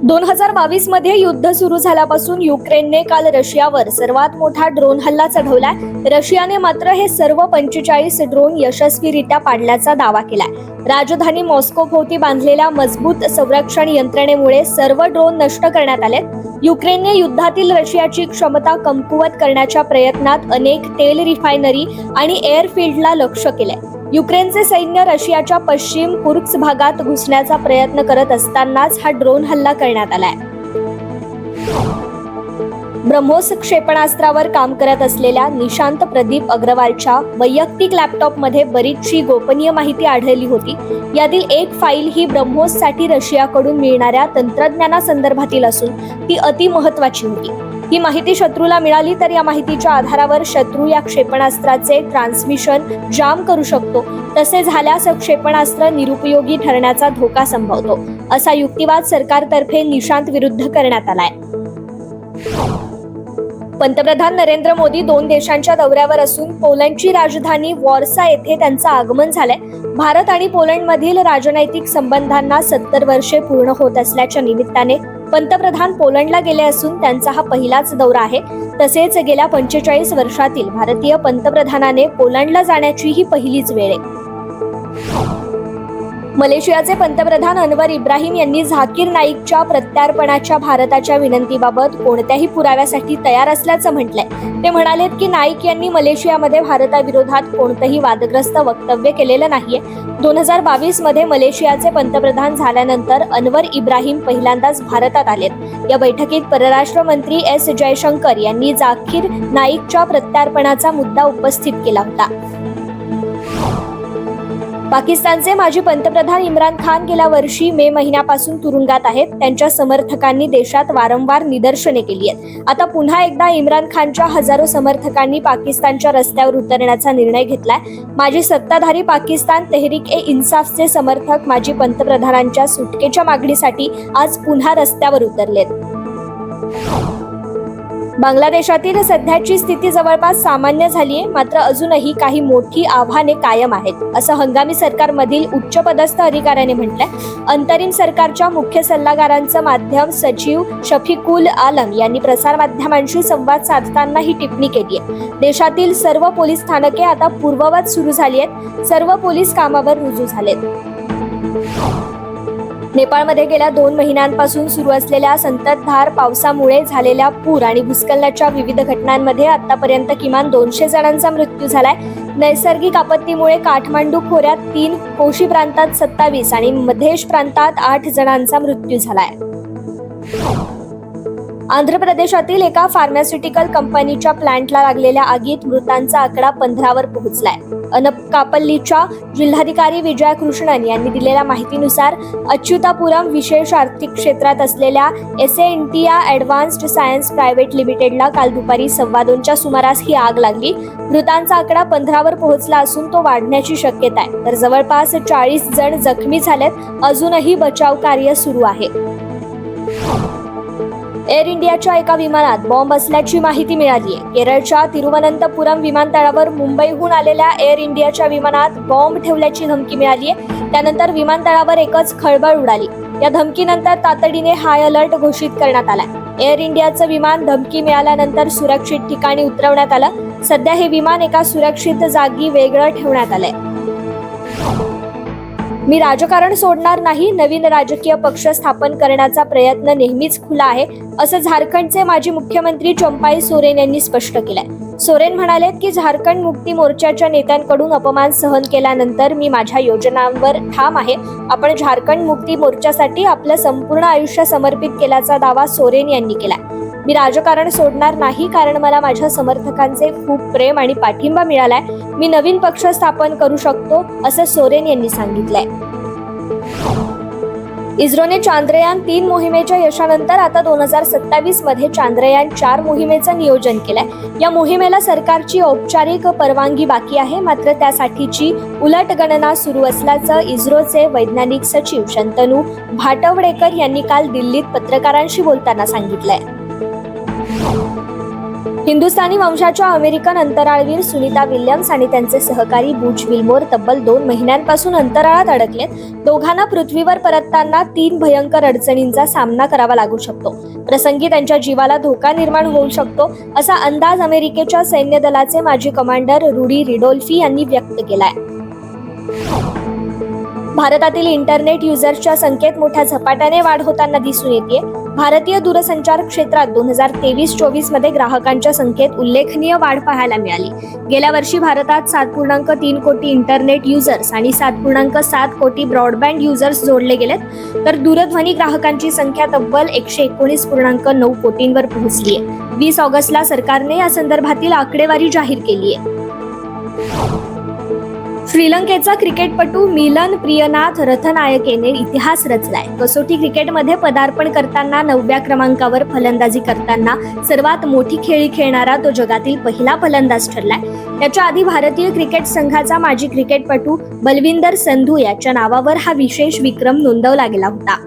2022 मध्ये युद्ध सुरू झाल्यापासून युक्रेनने काल रशियावर सर्वात मोठा ड्रोन हल्ला चढवलाय. रशियाने मात्र हे सर्व 45 ड्रोन यशस्वीरित्या पाडल्याचा दावा केलाय. राजधानी मॉस्को भोवती बांधलेल्या मजबूत संरक्षण यंत्रणेमुळे सर्व ड्रोन नष्ट करण्यात आले. युक्रेनने युद्धातील रशियाची क्षमता कमकुवत करण्याच्या प्रयत्नात अनेक तेल रिफायनरी आणि एअरफील्डला लक्ष्य केले. युक्रेनचे सैन्य रशियाच्या पश्चिम कुर्स्क भागात घुसण्याचा प्रयत्न करत असतानाच हा ड्रोन हल्ला करण्यात आलाय. ब्रह्मोस क्षेपणास्त्रावर काम करत असलेल्या निशांत प्रदीप अग्रवालच्या वैयक्तिक लॅपटॉपमध्ये बरीचशी गोपनीय माहिती आढळली होती. यातील एक फाईल ही ब्रह्मोससाठी रशियाकडून मिळणाऱ्या तंत्रज्ञानासंदर्भातील असून ती अतिमहत्वाची होती. ही माहिती शत्रूला मिळाली तर या माहितीच्या आधारावर शत्रू या क्षेपणास्त्राचे ट्रान्समिशन जाम करू शकतो. तसे झाल्यास क्षेपणास्त्र निरुपयोगी ठरण्याचा धोका संभवतो, असा युक्तिवाद सरकारतर्फे निशांत विरुद्ध करण्यात आलाय. पंतप्रधान नरेंद्र मोदी 2 देशांच्या दौऱ्यावर असून पोलंडची राजधानी वॉर्सा येथे त्यांचं आगमन झालंय. भारत आणि पोलंडमधील राजनैतिक संबंधांना 70 वर्षे पूर्ण होत असल्याच्या निमित्ताने पंतप्रधान पोलंडला गेले असून त्यांचा हा पहिलाच दौरा आहे. तसेच गेल्या 45 वर्षातील भारतीय पंतप्रधानाने पोलंडला जाण्याची ही पहिलीच वेळ आहे. मलेशियाचे पंतप्रधान अनवर इब्राहिम यांनी झाकीर नाईकच्या प्रत्यार्पणाच्या भारताच्या विनंतीबाबत कोणत्याही पुराव्यासाठी तयार असल्याचं म्हटलंय. ते म्हणालेत की नाईक यांनी मलेशियामध्ये भारताविरोधात कोणतंही वादग्रस्त वक्तव्य केलेलं नाहीये. 2022 मध्ये मलेशियाचे पंतप्रधान झाल्यानंतर अनवर इब्राहिम पहिल्यांदाच भारतात आलेत. या बैठकीत परराष्ट्र मंत्री एस जयशंकर यांनी झाकीर नाईकच्या प्रत्यार्पणाचा मुद्दा उपस्थित केला होता. पाकिस्तानचे माजी पंतप्रधान इम्रान खान गेल्या वर्षी मे महिन्यापासून तुरुंगात आहेत. त्यांच्या समर्थकांनी देशात वारंवार निदर्शने केली आहेत. आता पुन्हा एकदा इम्रान खानच्या हजारो समर्थकांनी पाकिस्तानच्या रस्त्यावर उतरण्याचा निर्णय घेतलाय. माजी सत्ताधारी पाकिस्तान तेहरीक ए इन्साफचे समर्थक माजी पंतप्रधानांच्या सुटकेच्या मागणीसाठी आज पुन्हा रस्त्यावर उतरलेत. बांगलादेशातील सध्याची स्थिती जवळपास सामान्य झालीये, मात्र अजूनही काही मोठी आव्हाने कायम आहेत, असं हंगामी सरकारमधील उच्चपदस्थ अधिकाऱ्याने म्हटलंय. अंतरिम सरकारच्या मुख्य सल्लागारांचं माध्यम सचिव शफिकुल आलम यांनी प्रसारमाध्यमांशी संवाद साधताना ही टिप्पणी केली आहे. देशातील सर्व पोलीस स्थानके आता पूर्ववत सुरू झाली आहेत. सर्व पोलीस कामावर रुजू झालेत. नेपाळमध्ये गेल्या 2 महिन्यांपासून सुरू असलेल्या संततधार पावसामुळे झालेल्या पूर आणि भूस्खलनाच्या विविध घटनांमध्ये आतापर्यंत किमान 200 जणांचा मृत्यू झालाय. नैसर्गिक आपत्तीमुळे काठमांडू खोऱ्यात 3, कोशी प्रांतात 27 आणि मधेश प्रांतात 8 जणांचा मृत्यू झालाय. आंध्र प्रदेशातील एका फार्मास्युटिकल कंपनीच्या प्लांटला लागलेल्या आगीत मृतांचा आकडा 15वर पोहोचलाय. अनकापल्लीच्या जिल्हाधिकारी विजया कृष्णन यांनी दिलेल्या माहितीनुसार अच्युतापुरम विशेष आर्थिक क्षेत्रात असलेल्या एसएनटीया ॲडव्हान्स्ड सायन्स प्रायव्हेट लिमिटेडला काल दुपारी 2:15च्या सुमारास ही आग लागली. मृतांचा आकडा 15वर पोहोचला असून तो वाढण्याची शक्यता आहे. तर जवळपास 40 जण जखमी झालेत. अजूनही बचाव कार्य सुरू आहे. एअर इंडियाच्या एका विमानात बॉम्ब असल्याची माहिती मिळाली आहे. केरळच्या तिरुवनंतपुरम विमानतळावर मुंबईहून आलेल्या एअर इंडियाच्या विमानात बॉम्ब ठेवल्याची धमकी मिळाली आहे. त्यानंतर विमानतळावर एकच खळबळ उडाली. या धमकीनंतर तातडीने हाय अलर्ट घोषित करण्यात आलाय. एअर इंडियाचं विमान धमकी मिळाल्यानंतर सुरक्षित ठिकाणी उतरवण्यात आलं. सध्या हे विमान एका सुरक्षित जागी वेगळं ठेवण्यात आलंय. मी राजकारण सोडणार नाही. नवीन राजकीय पक्ष स्थापन करण्याचा प्रयत्न नेहमीच खुला आहे, असं झारखंडचे माजी मुख्यमंत्री चंपाई सोरेन यांनी स्पष्ट केलंय. सोरेन म्हणालेत की झारखंड मुक्ती मोर्चाच्या नेत्यांकडून अपमान सहन केल्यानंतर मी माझ्या योजनांवर ठाम आहे. आपण झारखंड मुक्ती मोर्चासाठी आपलं संपूर्ण आयुष्य समर्पित केल्याचा दावा सोरेन यांनी केलाय. मी राजकारण सोडणार नाही कारण मला माझ्या समर्थकांचे खूप प्रेम आणि पाठिंबा मिळालाय. मी नवीन पक्ष स्थापन करू शकतो, असं सोरेन यांनी सांगितलंय. इस्रोने चांद्रयान 3 मोहिमेच्या यशानंतर आता 2027 मध्ये चांद्रयान 4 मोहिमेचं नियोजन केलंय. या मोहिमेला सरकारची औपचारिक परवानगी बाकी आहे, मात्र त्यासाठीची उलटगणना सुरू असल्याचं इस्रोचे वैज्ञानिक सचिव शंतनू भाटवडेकर यांनी काल दिल्लीत पत्रकारांशी बोलताना सांगितलंय. हिंदुस्थानी वंशाच्या अमेरिकन अंतराळवीर सुनीता विल्यम्स आणि त्यांचे सहकारी बुच विल्मोर तब्बल 2 महिन्यांपासून अंतराळात अडकलेत. दोघांना पृथ्वीवर परतताना 3 भयंकर अडचणींचा सामना करावा लागू शकतो. प्रसंगी त्यांच्या जीवाला धोका निर्माण होऊ शकतो, असा अंदाज अमेरिकेच्या सैन्य दलाचे माजी कमांडर रुडी रिडोल्फी यांनी व्यक्त केलाय. भारतातील इंटरनेट युजर्सच्या संख्येत मोठ्या झपाट्याने वाढ होताना दिसून येते. भारतीय दूरसंचार क्षेत्रात 2023-24 मध्ये ग्राहकांच्या संख्येत उल्लेखनीय वाढ पाहायला मिळाली. गेल्या वर्षी भारतात 7.3 कोटी इंटरनेट युजर्स आणि 7.7 कोटी ब्रॉडबँड युजर्स जोडले गेलेत, तर दूरध्वनी ग्राहकांची संख्या तब्बल 119.9 कोटींवर पोहोचली आहे. 20 ऑगस्टला सरकारने या संदर्भातील आकडेवारी जाहीर केली आहे. श्रीलंकेचा क्रिकेटपटू मिलन प्रियनाथ रथनायकेने इतिहास रचलाय. कसोटी क्रिकेटमध्ये पदार्पण करताना 9व्या क्रमांकावर फलंदाजी करताना सर्वात मोठी खेळी खेळणारा तो जगातील पहिला फलंदाज ठरलाय. त्याच्या आधी भारतीय क्रिकेट संघाचा माजी क्रिकेटपटू बलविंदर संधू याच्या नावावर हा विशेष विक्रम नोंदवला गेला होता.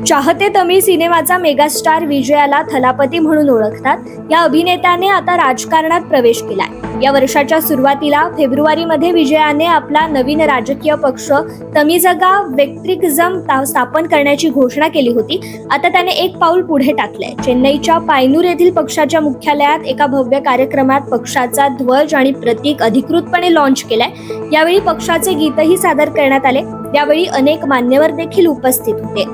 चाहते तमिळ सिनेमाचा मेगास्टार विजयाला थलापती म्हणून ओळखतात. या अभिनेत्याने आता राजकारणात प्रवेश केलाय. या वर्षाच्या सुरुवातीला फेब्रुवारीमध्ये विजयाने आपला नवीन राजकीय पक्ष तमिझगा व्यक्तिरिझम स्थापन करण्याची घोषणा केली होती. आता त्याने एक पाऊल पुढे टाकलंय. चेन्नईच्या पायनूर येथील पक्षाच्या मुख्यालयात एका भव्य कार्यक्रमात पक्षाचा ध्वज आणि प्रतीक अधिकृतपणे लॉन्च केलाय. यावेळी पक्षाचे गीतही सादर करण्यात आले. यावेळी अनेक मान्यवर देखील उपस्थित होते.